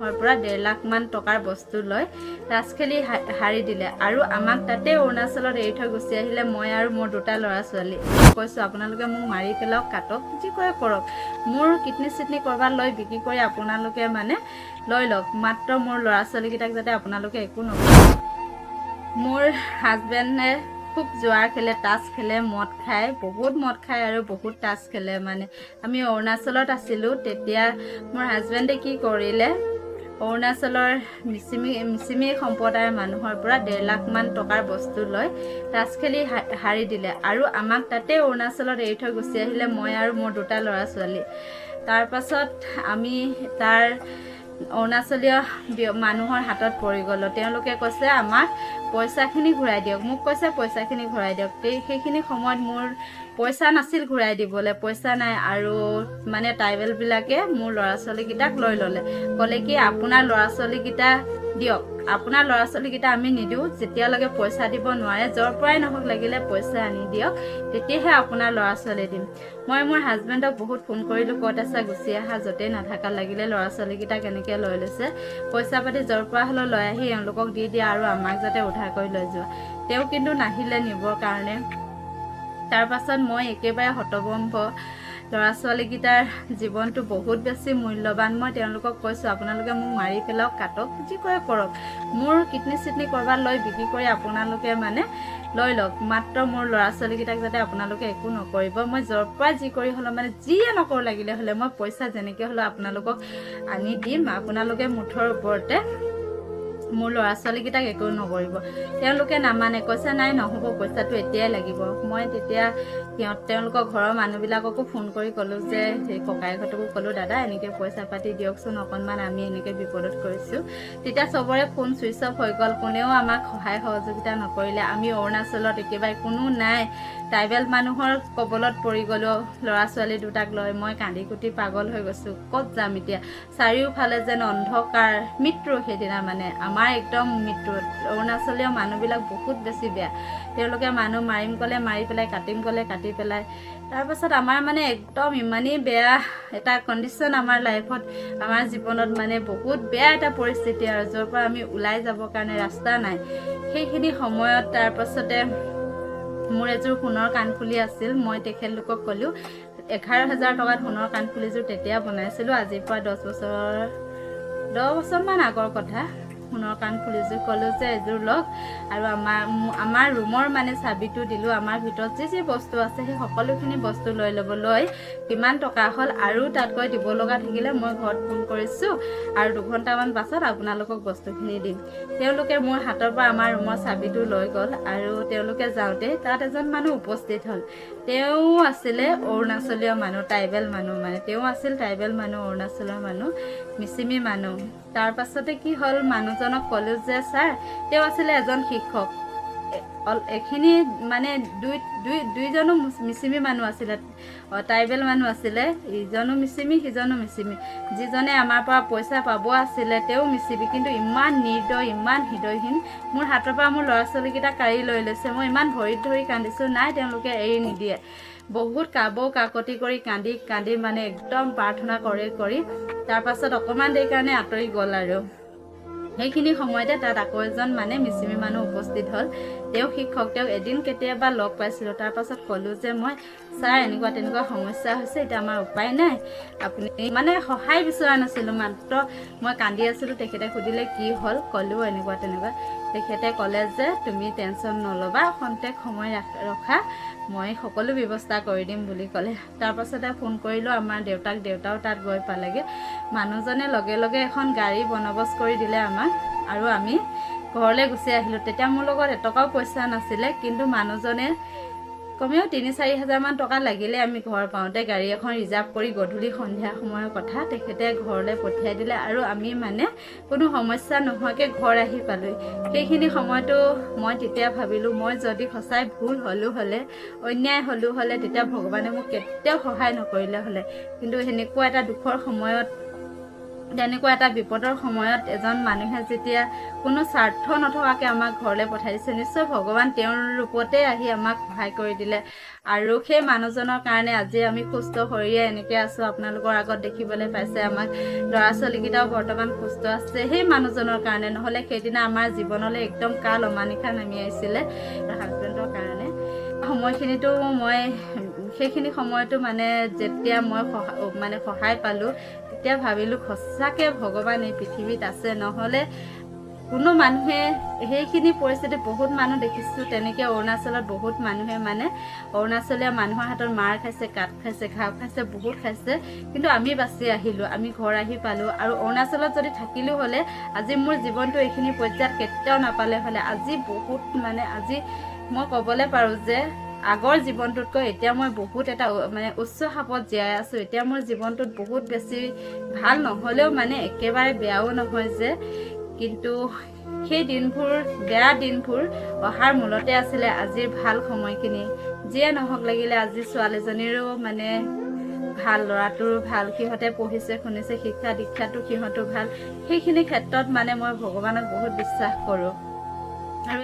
মানুহৰ পৰা 1.5 লাখ মান টকাৰ বস্তু লৈ তাচ খেলি হাৰি দিলে আৰু আমাক তাতে অৰুণাচলত এৰি থৈ গুচি আহিলে। মই আৰু মোৰ 2টা ল'ৰা ছোৱালী কৈছোঁ আপোনালোকে মোক মাৰি পেলাওক, কাটক, যি কৰে কৰক, মোৰ কিডনী চিডনী কৰবাত লৈ বিক্ৰী কৰি আপোনালোকে মানে লৈ লওক, মাত্ৰ মোৰ ল'ৰা ছোৱালীকেইটাক যাতে আপোনালোকে একো নকৰে। মোৰ হাজবেণ্ডে খুব জুৱা খেলে, তাচ খেলে, মদ খায়, বহুত মদ খায় আৰু বহুত তাচ খেলে। মানে আমি অৰুণাচলত আছিলোঁ তেতিয়া মোৰ হাজবেণ্ডে কি কৰিলে, অৰুণাচলৰ মিচিমি সম্প্ৰদায়ৰ মানুহৰ পৰা 1.5 লাখ মান টকাৰ বস্তু লৈ তাচ খেলি হাৰি দিলে আৰু আমাক তাতে অৰুণাচলত এৰি থৈ গুচি আহিলে। মই আৰু মোৰ 2টা ল'ৰা ছোৱালী। তাৰপাছত আমি তাৰ অৰুণাচলীয় মানুহৰ হাতত পৰি গ'লোঁ। তেওঁলোকে কৈছে আমাক পইচাখিনি ঘূৰাই দিয়ক, মোক কৈছে পইচাখিনি ঘূৰাই দিয়ক। সেইখিনি সময়ত মোৰ পইচা নাছিল ঘূৰাই দিবলৈ, পইচা নাই। আৰু মানে ট্ৰাইবেলবিলাকে মোৰ ল'ৰা ছোৱালীকেইটাক লৈ ল'লে, ক'লে কি আপোনাৰ ল'ৰা ছোৱালীকেইটা দিয়ক, আপোনাৰ ল'ৰা ছোৱালীকেইটা আমি নিদিওঁ, যেতিয়ালৈকে পইচা দিব নোৱাৰে, য'ৰ পৰাই নহওক লাগিলে পইচা আনি দিয়ক, তেতিয়াহে আপোনাৰ ল'ৰা ছোৱালী দিম। মই মোৰ হাজবেণ্ডক বহুত ফোন কৰিলোঁ, ক'ত আছা, গুচি আহা, য'তেই নাথাকা, লাগিলে ল'ৰা ছোৱালীকেইটাক এনেকৈ লৈ লৈছে, পইচা পাতি য'ৰ পৰা হ'লেও লৈ আহি এওঁলোকক দি দিয়া আৰু আমাক যাতে উদ্ধাৰ কৰি লৈ যোৱা। তেওঁ কিন্তু নাহিলে নিবৰ কাৰণে। তাৰপাছত মই একেবাৰে হতভম্ব, ল'ৰা ছোৱালীকেইটাৰ জীৱনটো বহুত বেছি মূল্যৱান। মই তেওঁলোকক কৈছোঁ আপোনালোকে মোক মাৰি পেলাওক, কাটক, যি কৰে কৰক, মোৰ কিডনী চিডনী কৰবাত লৈ বিক্ৰী কৰি আপোনালোকে মানে লৈ লওক, মাত্ৰ মোৰ ল'ৰা ছোৱালীকেইটাক যাতে আপোনালোকে একো নকৰিব। মই য'ৰ পৰা যি কৰি হ'লেও মানে যিয়ে নকৰোঁ লাগিলে হ'লে মই পইচা যেনেকৈ হ'লেও আপোনালোকক আনি দিম, আপোনালোকে মুঠৰ ওপৰতে মোৰ ল'ৰা ছোৱালীকেইটাক একো নকৰিব। তেওঁলোকে নামানে, কৈছে নাই নহ'ব, পইচাটো এতিয়াই লাগিব। মই তেতিয়া তেওঁলোকৰ ঘৰৰ মানুহবিলাককো ফোন কৰি ক'লোঁ যে, সেই ককায়েকহঁতকো ক'লোঁ, দাদা এনেকৈ পইচা পাতি দিয়কচোন অকণমান, আমি এনেকৈ বিপদত কৰিছোঁ। তেতিয়া চবৰে ফোন চুইচ অফ হৈ গ'ল, কোনেও আমাক সহায় সহযোগিতা নকৰিলে। আমি অৰুণাচলত একেবাৰে কোনো নাই, ট্ৰাইবেল মানুহৰ কবলত পৰি গ'লোঁ ল'ৰা ছোৱালী 2টাক লৈ। মই কান্দি কুটি পাগল হৈ গৈছোঁ, ক'ত যাম এতিয়া, চাৰিওফালে যেন অন্ধকাৰ, মৃত্যু। সেইদিনা মানে আমাৰ একদম মৃত্যু। অৰুণাচলীয় মানুহবিলাক বহুত বেছি বেয়া, তেওঁলোকে মানুহ মাৰিম ক'লে মাৰি পেলাই, কাটিম ক'লে কাটি পেলাই। তাৰপাছত আমাৰ মানে একদম ইমানেই বেয়া এটা কণ্ডিশ্যন আমাৰ লাইফত, আমাৰ জীৱনত মানে বহুত বেয়া এটা পৰিস্থিতি আৰু, য'ৰ পৰা আমি ওলাই যাবৰ কাৰণে ৰাস্তা নাই। সেইখিনি সময়ত তাৰপাছতে মোৰ এযোৰ সোণৰ কাণফুলি আছিল, মই তেখেতলোকক ক'লোঁ 11,000 টকাত সোণৰ কাণফুলিযোৰ তেতিয়া বনাইছিলোঁ, আজিৰ পৰা 10 বছৰমান আগৰ কথা। সোণৰ কাণফুলিযোৰ ক'লোঁ যে এযোৰ লওক, আৰু আমাৰ ৰুমৰ মানে চাবিটো দিলোঁ, আমাৰ ভিতৰত যি যি বস্তু আছে সেই সকলোখিনি বস্তু লৈ ল'ব, লৈ কিমান টকা হ'ল আৰু তাতকৈ দিব লগা থাকিলে মই ঘৰত ফোন কৰিছোঁ আৰু 2 ঘণ্টামান পাছত আপোনালোকক বস্তুখিনি দিম। তেওঁলোকে মোৰ হাতৰ পৰা আমাৰ ৰুমৰ চাবিটো লৈ গ'ল আৰু তেওঁলোকে যাওঁতে তাত এজন মানুহ উপস্থিত হ'ল। তেওঁ আছিলে অৰুণাচলীয় মানুহ, ট্ৰাইবেল মানুহ, মানে তেওঁ আছিল ট্ৰাইবেল মানুহ, অৰুণাচলৰ মানুহ, মিচিমি মানুহ। তাৰপাছতে কি হ'ল, মানুহজনক ক'লোঁ যে ছাৰ, তেওঁ আছিলে এজন শিক্ষক। এইখিনি মানে দুইজনো মিচিমি মানুহ আছিলে, ট্ৰাইবেল মানুহ আছিলে, ইজনো মিচিমি সিজনো মিচিমি। যিজনে আমাৰ পৰা পইচা পাব আছিলে তেওঁ মিচিমি, কিন্তু ইমান নিৰ্দয়, ইমান হৃদয়হীন, মোৰ হাতৰ পৰা মোৰ ল'ৰা ছোৱালীকেইটা কাঢ়ি লৈ লৈছে। মই ইমান ভৰিত ধৰি কান্দিছোঁ, নাই তেওঁলোকে এৰি নিদিয়ে। বহুত কাকতি কৰি কান্দি কান্দি মানে একদম প্ৰাৰ্থনা কৰি তাৰপাছত অকণমান দেৰি কাৰণে আঁতৰি গ'ল আৰু। সেইখিনি সময়তে তাত আকৌ এজন মানে মিচিমি মানুহ উপস্থিত হ'ল, তেওঁ শিক্ষক, তেওঁক এদিন কেতিয়াবা লগ পাইছিলোঁ। তাৰপাছত ক'লোঁ যে মই ছাৰ এনেকুৱা তেনেকুৱা সমস্যা হৈছে, এতিয়া আমাৰ উপায় নাই, আপুনি মানে সহায় বিচৰা নাছিলোঁ, মাত্ৰ মই কান্দি আছিলোঁ। তেখেতে সুধিলে কি হ'ল, ক'লোঁ এনেকুৱা তেনেকুৱা। তেখেতে ক'লে যে তুমি টেনশ্যন নল'বা, খন্তেক সময় ৰখা, মই সকলো ব্যৱস্থা কৰি দিম বুলি ক'লে। তাৰপাছতে ফোন কৰিলোঁ আমাৰ দেউতাক, দেউতাও তাত গৈ পালেগৈ। মানুহজনে লগে লগে এখন গাড়ী বন্দবস্ত কৰি দিলে আমাক আৰু আমি ঘৰলৈ গুচি আহিলোঁ। তেতিয়া মোৰ লগত এটকাও পইচা নাছিলে, কিন্তু মানুহজনে কমেও 3-4 হাজাৰমান টকা লাগিলে আমি ঘৰ পাওঁতে। গাড়ী এখন ৰিজাৰ্ভ কৰি গধূলি সন্ধিয়া সময়ৰ কথা তেখেতে ঘৰলৈ পঠিয়াই দিলে আৰু আমি মানে কোনো সমস্যা নোহোৱাকৈ ঘৰ আহি পালোঁ। সেইখিনি সময়তো মই তেতিয়া ভাবিলোঁ, মই যদি সঁচাই ভুল হ'লে, অন্যায় হ'লে, তেতিয়া ভগৱানে মোক কেতিয়াও সহায় নকৰিলে হ'লে। কিন্তু সেনেকুৱা এটা দুখৰ সময়ত তেনেকুৱা এটা বিপদৰ সময়ত এজন মানুহে যেতিয়া কোনো স্বাৰ্থ নথকাকৈ আমাক ঘৰলৈ পঠাইছে, নিশ্চয় ভগৱান তেওঁৰ ৰূপতে আহি আমাক সহায় কৰি দিলে। আৰু সেই মানুহজনৰ কাৰণে আজি আমি সুস্থ শৰীৰে এনেকৈ আছোঁ। আপোনালোকৰ আগত দেখিবলৈ পাইছে আমাক ল'ৰা ছোৱালীকেইটাও বৰ্তমান সুস্থ আছে সেই মানুহজনৰ কাৰণে। নহ'লে সেইদিনা আমাৰ জীৱনলৈ একদম কাল অমানিশা নামি আহিছিলে হাজবেণ্ডৰ কাৰণে। সময়খিনিতো মই সেইখিনি সময়তো মানে যেতিয়া মই সহায় পালোঁ, তেতিয়া ভাবিলোঁ সঁচাকৈ ভগৱান এই পৃথিৱীত আছে। নহ'লে কোনো মানুহে সেইখিনি পৰিস্থিতি বহুত মানুহ দেখিছোঁ তেনেকৈ অৰুণাচলত বহুত মানুহে মানে অৰুণাচলীয়া মানুহৰ হাতত মাৰ খাইছে, কাট খাইছে, ঘাপ খাইছে, বহুত খাইছে, কিন্তু আমি বাচি আহিলোঁ, আমি ঘৰ আহি পালোঁ। আৰু অৰুণাচলত যদি থাকিলোঁ হ'লে আজি মোৰ জীৱনটো এইখিনি পৰ্যায়ত কেতিয়াও নাপালে হ'লে। আজি বহুত আজি মই ক'বলৈ পাৰোঁ যে আগৰ জীৱনটোতকৈ এতিয়া মই বহুত এটা উচ্চ খাপত জীয়াই আছোঁ। এতিয়া মোৰ জীৱনটোত বহুত বেছি ভাল নহ'লেও একেবাৰে বেয়াও নহয় যে, কিন্তু সেই দিনবোৰ বেয়া দিনবোৰ অহাৰ মূলতে আছিলে আজিৰ ভাল সময়খিনি। যিয়ে নহওক লাগিলে আজি ছোৱালীজনীৰো ভাল, ল'ৰাটোৰো ভাল, সিহঁতে পঢ়িছে শুনিছে, শিক্ষা দীক্ষাটো সিহঁতো ভাল। সেইখিনি ক্ষেত্ৰত মই ভগৱানক বহুত বিশ্বাস কৰোঁ। আৰু